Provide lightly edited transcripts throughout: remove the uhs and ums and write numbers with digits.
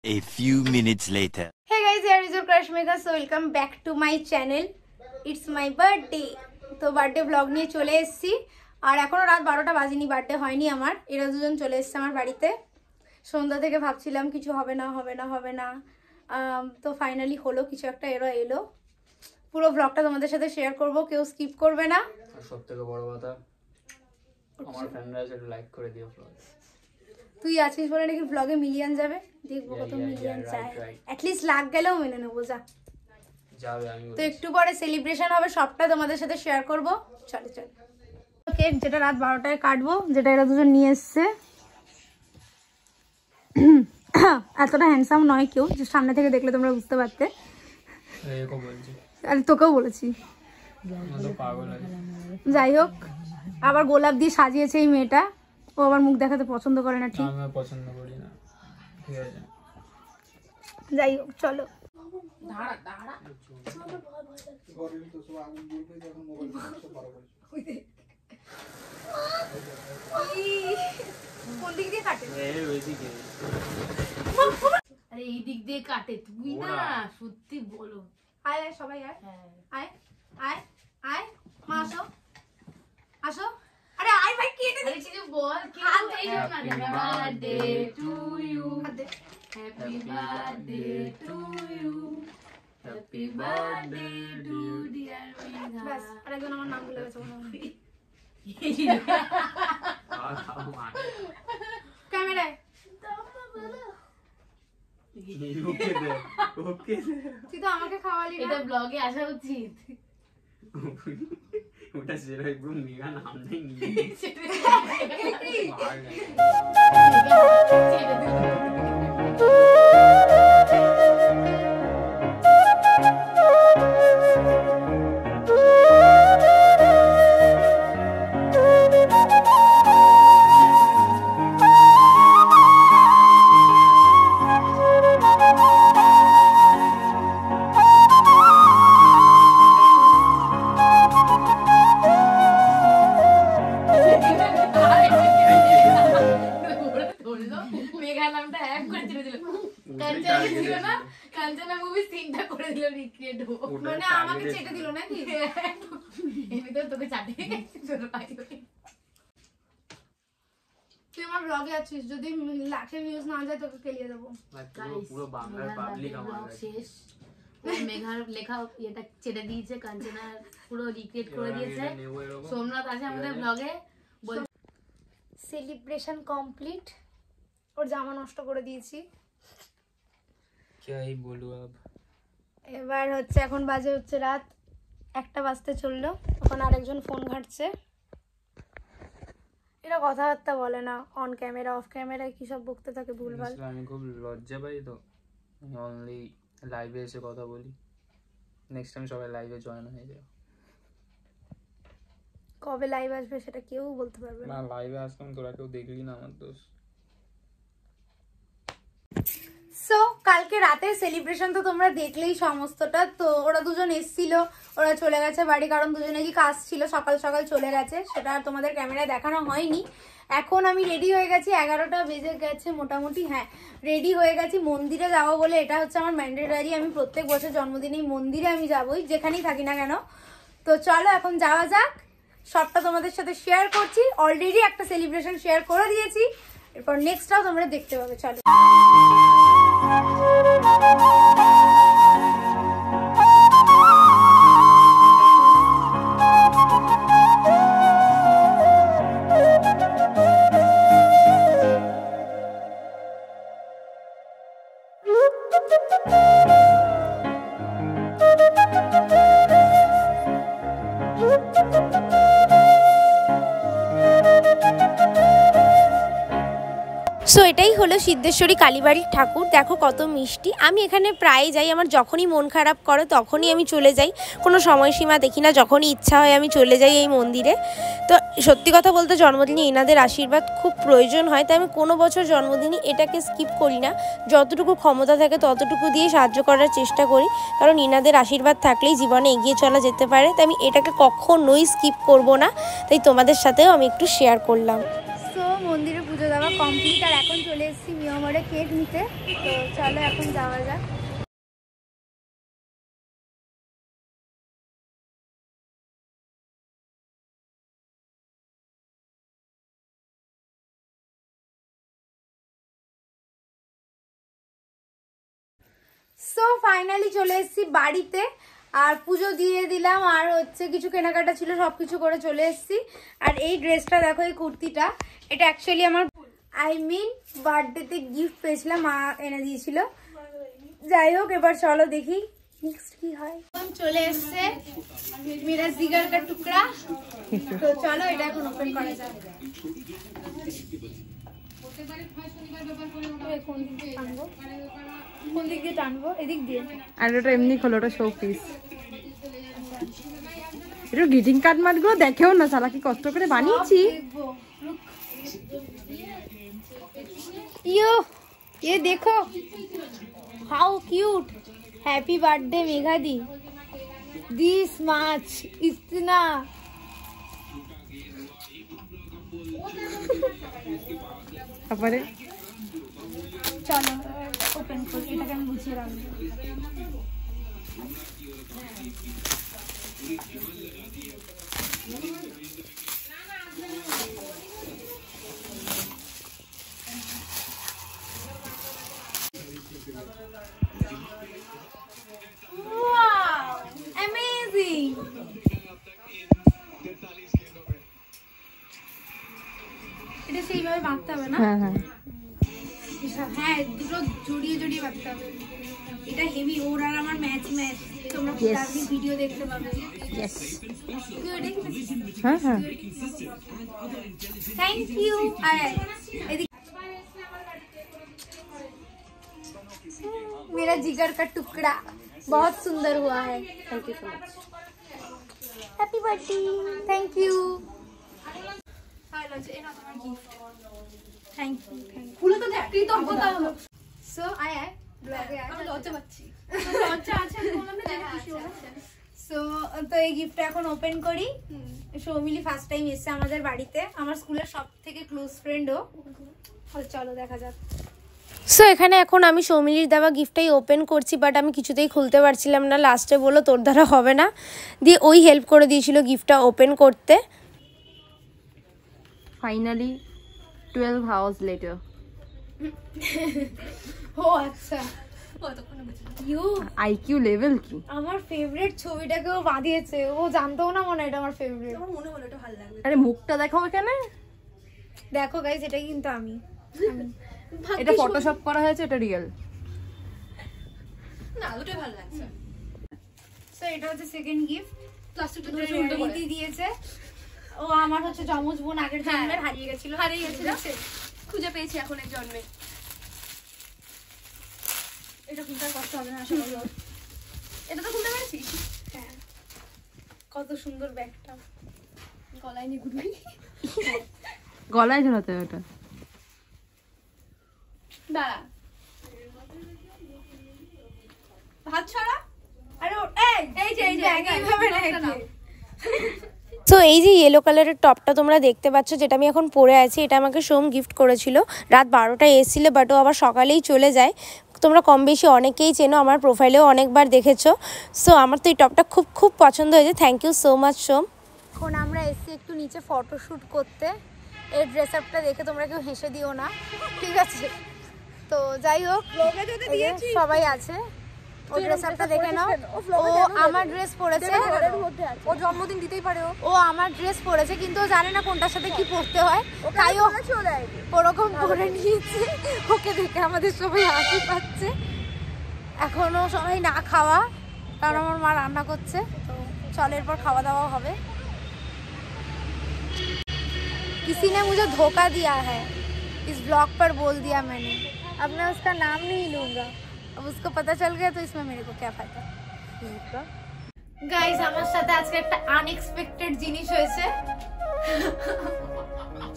A few minutes later. Hey guys, here is your crush maker. So welcome back to my channel. It's my birthday. তো birthday blog নিয়ে চলে এসেছি আর এখনো রাত 12টা বাজেনি, birthday হয়নি আমার। এরা দুজন চলে এসেছে আমার বাড়িতে। সন্ধ্যা থেকে ভাবছিলাম কিছু হবে না, তো ফাইনালি হলো কিছু একটা, এরা এলো। পুরো ব্লগটা তোমাদের সাথে শেয়ার করব, কেউ স্কিপ করবে না। আর সবথেকে বড় কথা, আমার ফ্রেন্ডরা একটু লাইক করে দিও ব্লগ। তুই আছিস বলে নাকি ব্লগে মিলিয়ন যাবে, দেখবো কত মিলিয়ন চাই। অ্যাট লিস্ট লাখ গেলেও মেনে নেবো, যাবে। আমি তো একটু পরে সেলিব্রেশন হবে, সবটা তোমাদের সাথে শেয়ার করব। চলো কেক যেটা রাত 12টায় কাটবো, যেটা এরা দুজন নিয়ে এসছে। এতটা হ্যান্ডসাম নয় কেউ, যে সামনে থেকে দেখলে তোমরা বুঝতে পারতে। আর তোকেও বলেছি। যাই হোক, আবার গোলাপ দিয়ে সাজিয়েছে এই মেয়েটা। ও আবার মুখ দেখাতে পছন্দ করে না, ঠিক? আমি পছন্দ করি না, ঠিক আছে। যাই হোক চলো। কোন দিক দিয়ে কাটে? আরে এই দিক দিয়ে কাটে, তুই না সত্যি বলো। আয় আয় সবাই আয়, আয় আয় আয়, মা আসো আসো। আরে আয় ভাই, কি এটা? আরে কিছু বল, কি হচ্ছে এই জন্য? Happy birthday to you, happy birthday to you, happy birthday to dear Mina. বাস, আরেকজন আমার নাম ভুলে গেছে মনে হয়। ক্যামেরায় তুই তো আমাকে খাওয়ালি না। এটা ব্লগে আসা উচিত। ওটা সেরা একদম মেগা নাম নেই। কাঞ্চনা মুভি সিনটা করে দিল রিক্রিয়েট, মানে আমাকে চেটে দিল নাকি? এমনি তো তোকে চাটে তুই আমার ব্লগে আছিস, যদি লাখে ভিউজ না যায় তোকে কেলিয়ে দেবো। পুরো বাংলার পাবলিক আমার শেষ। মেঘার লেখা এটা চেটে দিয়েছে, কাঞ্চনা পুরো রিক্রিয়েট করে দিয়েছে। সোমনাথ আছে আমাদের ব্লগে। সেলিব্রেশন কমপ্লিট, ওর জামা নষ্ট করে দিয়েছি। কি বলবো আব, এবার হচ্ছে এখন বাজে হচ্ছে রাত 1টা বাজতে চললো। ওখানে আরেকজন ফোন ঘাঁটছে। এরা কথাবার্তা বলে না, অন ক্যামেরা অফ ক্যামেরায় কি সব বকতে থাকে ভুলভাল। আমি খুব লজ্জা পাই, তো অনলি লাইভে এসে কথা বলি। নেক্সট টাইম সবাই লাইভে জয়েন হয়ে যাও। কবে লাইভ আসবে সেটা কেউ বলতে পারবে না। লাইভে আসলাম, তোরা কেউ দেখলি না, আমার দোষ। সো কালকে রাতে সেলিব্রেশন তো তোমরা দেখলেই সমস্তটা। তো ওরা দুজন এসছিল, ওরা চলে গেছে বাড়ি, কারণ দুজনে কি কাজ ছিল, সকাল সকাল চলে গেছে। সেটা আর তোমাদের ক্যামেরায় দেখানো হয়নি। এখন আমি রেডি হয়ে গেছি, 11টা বেজে গেছে মোটামুটি। হ্যাঁ, রেডি হয়ে গেছি মন্দিরে যাবো বলে। এটা হচ্ছে আমার ম্যান্ডেটরি, আমি প্রত্যেক বছর জন্মদিনেই মন্দিরে আমি যাবোই, যেখানেই থাকি না কেন। তো চলো এখন যাওয়া যাক, সবটা তোমাদের সাথে শেয়ার করছি। অলরেডি একটা সেলিব্রেশন শেয়ার করে দিয়েছি, এরপর নেক্সটটাও তোমরা দেখতে পাবে। চলো। সো এটাই হলো সিদ্ধেশ্বরী কালীবাড়ির ঠাকুর। দেখো কত মিষ্টি। আমি এখানে প্রায় যাই, আমার যখনই মন খারাপ করে তখনই আমি চলে যাই, কোনো সময়সীমা দেখি না, যখনই ইচ্ছা হয় আমি চলে যাই এই মন্দিরে। তো সত্যি কথা বলতে জন্মদিনে এনাদের আশীর্বাদ খুব প্রয়োজন হয়, তাই আমি কোনো বছর জন্মদিনে এটাকে স্কিপ করি না। যতটুকু ক্ষমতা থাকে ততটুকু দিয়ে সাহায্য করার চেষ্টা করি, কারণ এনাদের আশীর্বাদ থাকলেই জীবনে এগিয়ে চলা যেতে পারে। তাই আমি এটাকে কখনোই স্কিপ করব না, তাই তোমাদের সাথেও আমি একটু শেয়ার করলাম। সো মন্দিরে পুজো দেওয়া দেওয়া কমপ্লিট, আর এখন চলে এসেছি মিয়ামরে কেক নিতে। তো চলো এখন যাওয়া যাক। সো ফাইনালি চলে এসেছি বাড়িতে, আর পুজো দিয়ে দিলাম, আর হচ্ছে কিছু কেনাকাটা ছিল, সবকিছু করে চলে এসেছি। আর এই ড্রেসটা দেখো, এই কুর্তিটা, এটা অ্যাকচুয়ালি আমার বার্থডেতে গিফট পেয়েছিলাম, মা এনে দিয়েছিল। যাই হোক, এবার চলো দেখি নেক্সট কি হয়। চলে এসছে মেরা জিগার কা টুকরা। তো চলো এটা এখন ওপেন করা যাক। কোন দিক দিয়ে টানবো? এদিক দিয়ে। আর ওটা এমনি খোলো, ওটা শো পিস। এটা গ্রিটিং কার্ড মার্কগুলো দেখেও না, সারা কি কষ্ট করে বানিয়েছি। ये देखो how cute, happy birthday Megha the, this much इतना। তারপরে চলো ওপেন করি, এটাকে আমি গুছিয়ে রাখবো। Wow, amazing! এটা সেইভাবে বাঁধতে হবে না? হ্যাঁ হ্যাঁ হ্যাঁ, দুটো জড়িয়ে জড়িয়ে বাঁধতে হবে। এটা হেভি, ওর আর আমার ম্যাচ। তোমরা ভিডিও দেখতে পাবে। হ্যাঁ হ্যাঁ थैंक यू। मेरा जिगर का टुकड़ा बहुत सुंदर हुआ है। Thank you so much. Happy birthday. Thank you. Thank you. ফুলে তো দেখ কৃতজ্ঞতা হলো। सो आया है ब्लॉगे आया। আমি লজ্জা পাচ্ছি। লজ্জা আছে আমি বললাম না দেখো খুশি হলো। সো তো এই গিফটটা এখন ওপেন করি। সৌমিলি ফার্স্ট টাইম এসেছে আমাদের বাড়িতে, আমার স্কুলের সব থেকে ক্লোজ ফ্রেন্ডও। চলো দেখা যাক। সো এখানে এখন আমি সৌমিলির দেওয়া গিফটটাই ওপেন করছি, বাট আমি কিছুতেই খুলতে পারছিলাম না। লাস্টে বললো তোর দ্বারা হবে না, দিয়ে ওই হেল্প করে দিয়েছিল গিফটটা ওপেন করতে। Finally 12 hours later। ও আচ্ছা, আইকিউ লেভেল কি! আমার ফেভারিট ছবিটাকে ও বাঁধিয়েছে, ও জানতেও না মনে হয় এটা আমার ফেভারিট। আমার মনে হলো এটা ভালো লাগবে। আরে মুখটা দেখাও এখানে, দেখো গাইস, এটাই কিন্তু আমি। এটা ফটোশপ করা হয়েছে, এটা রিয়েল না, দুটোই ভালো লাগছে। সো এটা হচ্ছে সেকেন্ড গিফট। প্লাস্টিকটা ধরে উল্টো করে রীতি দিয়েছে। ও আমার হচ্ছে যমজ বোন, আগের জন্মের হারিয়ে গেছিল। খুঁজে পেয়েছি এখন এই জন্মে। এটা খুলতে কষ্ট হবে না আশা করি। এটা তো খুলতে পেরেছিস? হ্যাঁ, কত সুন্দর ব্যাগটা। গলায় নিয়ে ঘুরবি? গলায় ঝোলাতে হবে ওটা। দাঁড়া, হাত ছড়া। আরে এই যে এইভাবে না, একটা নাও। সো এই যে ইয়েলো কালারের টপটা তোমরা দেখতে পাচ্ছ, যেটা আমি এখন পরে আছি, এটা আমাকে সোম গিফট করেছিল। রাত 12টায় এসেছিল, বাট ও আবার সকালেই চলে যায়। তোমরা কম বেশি অনেকেই চেনো, আমার প্রোফাইলেও অনেকবার দেখেছো। সো আমার তো এই টপটা খুব খুব পছন্দ হয়েছে। থ্যাংক ইউ সো মাচ সোম। এখন আমরা এসেছি একটু নিচে ফটোশ্যুট করতে। এই ড্রেস আপটা দেখে তোমরা কেউ হেসে দিও না, ঠিক আছে? তো যাই হোক, সবাই আছে। ও ড্রেস আপটা দেখে নাও। ও আমার ড্রেস পরেছে, ও জন্মদিন দিতেই পারে। ও আমার ড্রেস পরেছে, কিন্তু ও জানে না কোনটার সাথে কি পরতে হয়, তাই ও ওরকম পরে নিয়েছে। ওকে দেখে আমাদের সবাই হাসি পাচ্ছে। এখনো সবাই না খাওয়া, কারণ আমার মা রান্না করছে। তো চল, এরপর খাওয়া দাওয়া হবে। किसी ने मुझे धोखा दिया है, इस ब्लॉग पर बोल दिया मैंने। अब मैं उसका नाम नहीं लूँगा, अब उसको पता चल गया तो इसमें मेरे को क्या फायदा। गाइस, আমার সাথে আজকে একটা আনএক্সপেক্টেড জিনিস হয়েছে।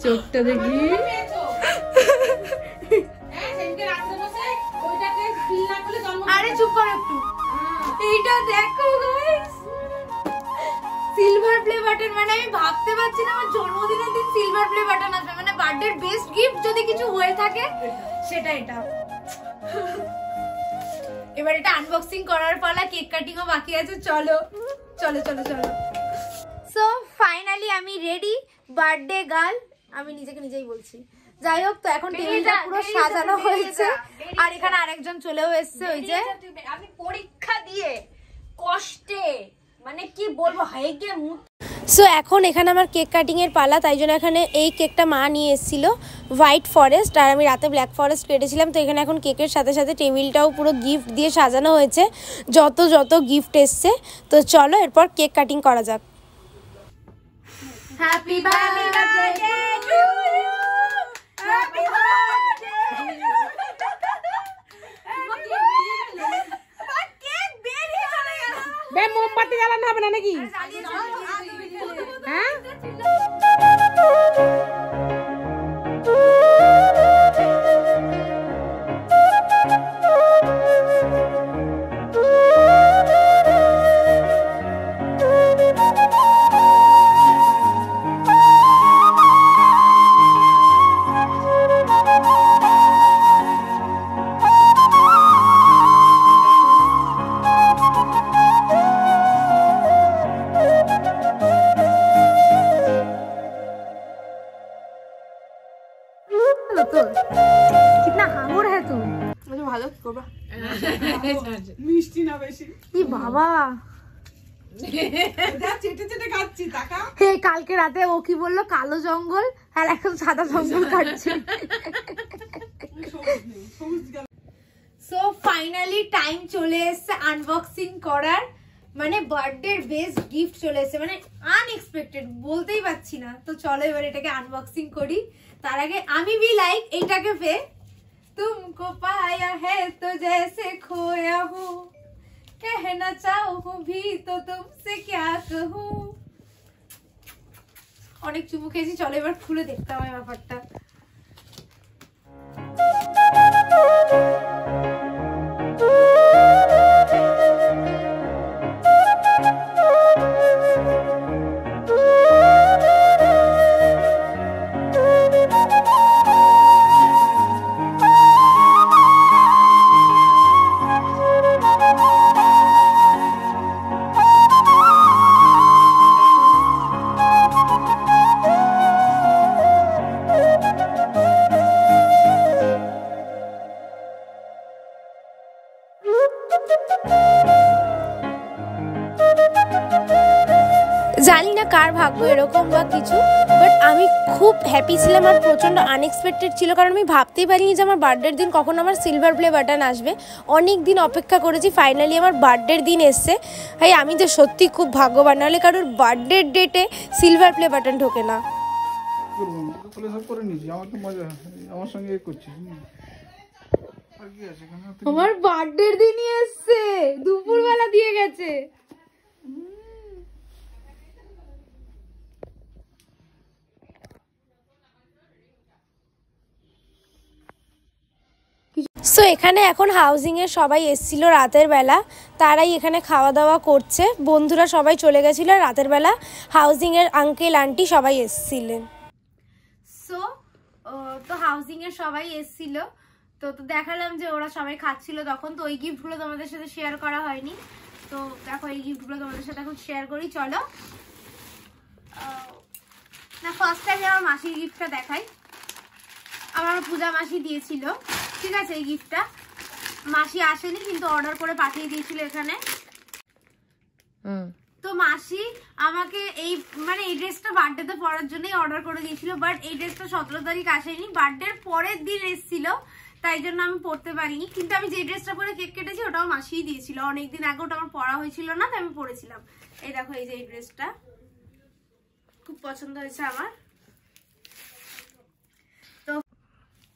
চোখটা দেখি। আরে চুপ করো একটু। এইটা দেখো গাইস, সিলভার প্লে বাটন। মানে আমি ভাবতে পারছি না আমার জন্মদিনের দিন সিলভার প্লে বাটন আসবে। মানে বার্থডের বেস্ট গিফট যদি কিছু হয়ে থাকে সেটা এটা। এবার এটা আনবক্সিং করার পালা, কেক কাটিংও বাকি আছে। চলো চলো চলো চলো। সো ফাইনালি আমি রেডি, বার্থডে গার্ল। আমি নিজেকে নিজেই বলছি। যাই হোক, তো এখন টেবিলটা পুরো সাজানো হয়েছে আর এখানে আরেকজন চলেও এসেছে। ওই যে আমি পরীক্ষা দিয়ে কষ্টে মানে কি বলবো হাইগে মুখ। সো এখন এখানে আমার কেক কাটিংয়ের পালা, তাই জন্য এখানে এই কেকটা মা নিয়ে এসেছিলো হোয়াইট ফরেস্ট, আর আমি রাতে ব্ল্যাক ফরেস্ট কেটেছিলাম। তো এখানে এখন কেকের সাথে সাথে টেবিলটাও পুরো গিফট দিয়ে সাজানো হয়েছে, যত যত গিফট এসছে। তো চলো এরপর কেক কাটিং করা যাক। Happy birthday to you, happy birthday. বে মোমবাতি জ্বালানো হবে না নাকি? হ্যাঁ তোর কিতনা হাঙর হ্যাঁ তুই। ভালো করবা মিষ্টি না বেশি। ই বাবা, হে কালকে রাতে ও কি বললো কালো জঙ্গল, আর এখন সাদা জঙ্গল কাটছে। সো ফাইনালি টাইম চলে এসছে আনবক্সিং করার, মানে বার্থডে বেস্ট গিফট চলে এসছে, মানে আনএক্সপেক্টেড বলতেই পারছি না। তো চলো এবার এটাকে আনবক্সিং করি। তার আগে আমি भी लाइक এটাকে पे तुमको पाया है तो जैसे खोया हूँ, कहना चाहूँ भी तो तुमसे क्या कहूँ। অনেক চুমু খেয়েছি, চলো এবার খুলে দেখতে হবে ব্যাপারটা। জানি না কার ভাগ্য এরকম বা কিছু, বাট আমি খুব হ্যাপি ছিলাম আর প্রচণ্ড আনএক্সপেক্টেড ছিল, কারণ আমি ভাবতেই পারিনি যে আমার বার্থডের দিন কখন আমার সিলভার প্লে বাটন আসবে। অনেক দিন অপেক্ষা করেছি, ফাইনালি আমার বার্থডের দিন এসছে। ভাই আমি যে সত্যি খুব ভাগ্যবান, নাহলে কারোর বার্থডের ডেটে সিলভার প্লে বাটন ঢোকে না। আমার বার্থডের দিনই এসছে, দুপুরবেলা দিয়ে গেছে। সো এখানে এখন হাউজিংয়ের সবাই এসেছিল রাতের বেলা, তারাই এখানে খাওয়া দাওয়া করছে। বন্ধুরা সবাই চলে গেছিল, রাতের বেলা হাউজিংয়ের আঙ্কেল আন্টি সবাই এসেছিলেন। সো তো হাউজিংয়ের সবাই এসেছিল, তো দেখালাম যে ওরা সবাই খাচ্ছিল তখন। তো ওই গিফটগুলো তোমাদের সাথে শেয়ার করা হয়নি, তো দেখো এই গিফটগুলো তোমাদের সাথে এখন শেয়ার করি। চলো না, ফার্স্ট টাইম আমার মাসির গিফটটা দেখাই। আমার পূজা মাসি দিয়েছিল, ঠিক আছে। এই গিফটটা মাসি আসেনি, কিন্তু অর্ডার করে পাঠিয়ে দিয়েছিল এখানে। তো মাসি আমাকে এই মানে এই ড্রেসটা বার্থডেতে পরার জন্যই অর্ডার করে দিয়েছিল, বাট এই ড্রেসটা 17 তারিখ আসেনি, বার্থডের পরের দিন এসেছিল, তাই জন্য আমি পরতে পারিনি। কিন্তু আমি যে ড্রেসটা পরে কেক কেটেছি ওটাও মাসিই দিয়েছিল অনেকদিন আগে, ওটা আমার পরা হয়েছিল না, তাই আমি পরেছিলাম। এই দেখো, এই যে এই ড্রেসটা খুব পছন্দ হয়েছে আমার।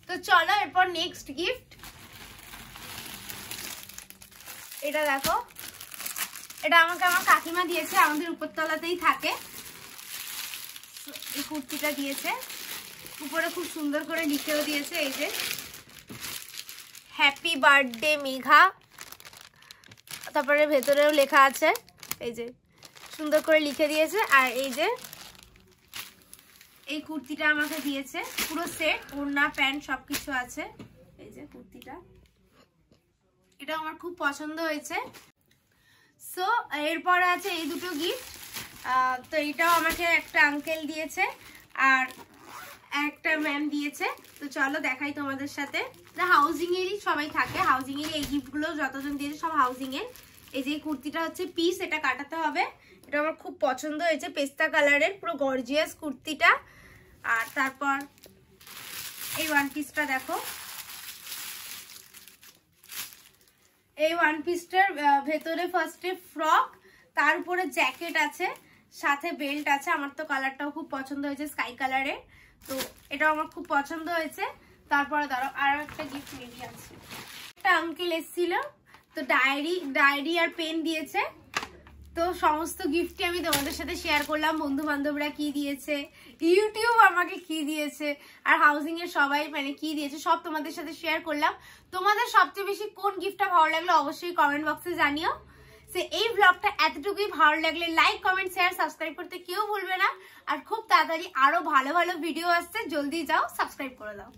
তো চলো এরপর নেক্সট গিফট। এটা দেখো, এটা আমাকে আমার কাকিমা দিয়েছে, আমাদের উপরতলাতেই থাকে। এই কুর্তিটা দিয়েছে, উপরে খুব সুন্দর করে লিখেও দিয়েছে, এই যে হ্যাপি বার্থডে মেঘা, তারপরে ভেতরেও লেখা আছে, এই যে সুন্দর করে লিখে দিয়েছে। আর এই যে এই কুর্তিটা আমাকে দিয়েছে, পুরো সেট, ওড়না প্যান্ট সবকিছু আছে। এই যে কুর্তিটা, এটা আমার খুব পছন্দ হয়েছে। সো এরপর আছে এই দুটো গিফট। তো এইটাও আমাকে একটা আঙ্কেল দিয়েছে আর একটা ম্যাম দিয়েছে। তো চলো দেখাই তোমাদের সাথে। হাউজিং এরই সবাই থাকে, হাউজিং এর এই গিফটগুলো যতজন দিয়েছে সব হাউজিং এর। এই যে কুর্তিটা হচ্ছে পিস, এটা কাটাতে হবে, এটা আমার খুব পছন্দ হয়েছে, পেস্তা কালারের পুরো গর্জিয়াস কুর্তিটা। আর তারপর এই ওয়ান পিসটা দেখো, এই ওয়ান পিসটার ভেতরে ফার্স্টে ফ্রক, তার উপরে জ্যাকেট আছে, সাথে বেল্ট আছে। আমার তো কালারটাও খুব পছন্দ হয়েছে, স্কাই কালারের, তো এটাও আমার খুব পছন্দ হয়েছে। তারপরে ধরো আরো একটা গিফট মেবি আছে, একটা আঙ্কেল এসেছিল, তো ডায়েরি আর পেন দিয়েছে। তো সমস্ত গিফটই আমি তোমাদের সাথে শেয়ার করলাম, বন্ধু বান্ধবরা কি দিয়েছে, ইউটিউব আমাকে কি দিয়েছে, আর হাউজিং এর সবাই মানে কি দিয়েছে সব তোমাদের সাথে শেয়ার করলাম। তোমাদের সবচেয়ে বেশি কোন গিফটটা ভালো লাগলো অবশ্যই কমেন্ট বক্সে জানিও। সে এই ব্লগটা এতটুকুই, ভালো লাগলে লাইক কমেন্ট শেয়ার সাবস্ক্রাইব করতে কেউ ভুলবে না। আর খুব তাড়াতাড়ি আরো ভালো ভালো ভিডিও আসছে, জলদি যাও সাবস্ক্রাইব করে দাও।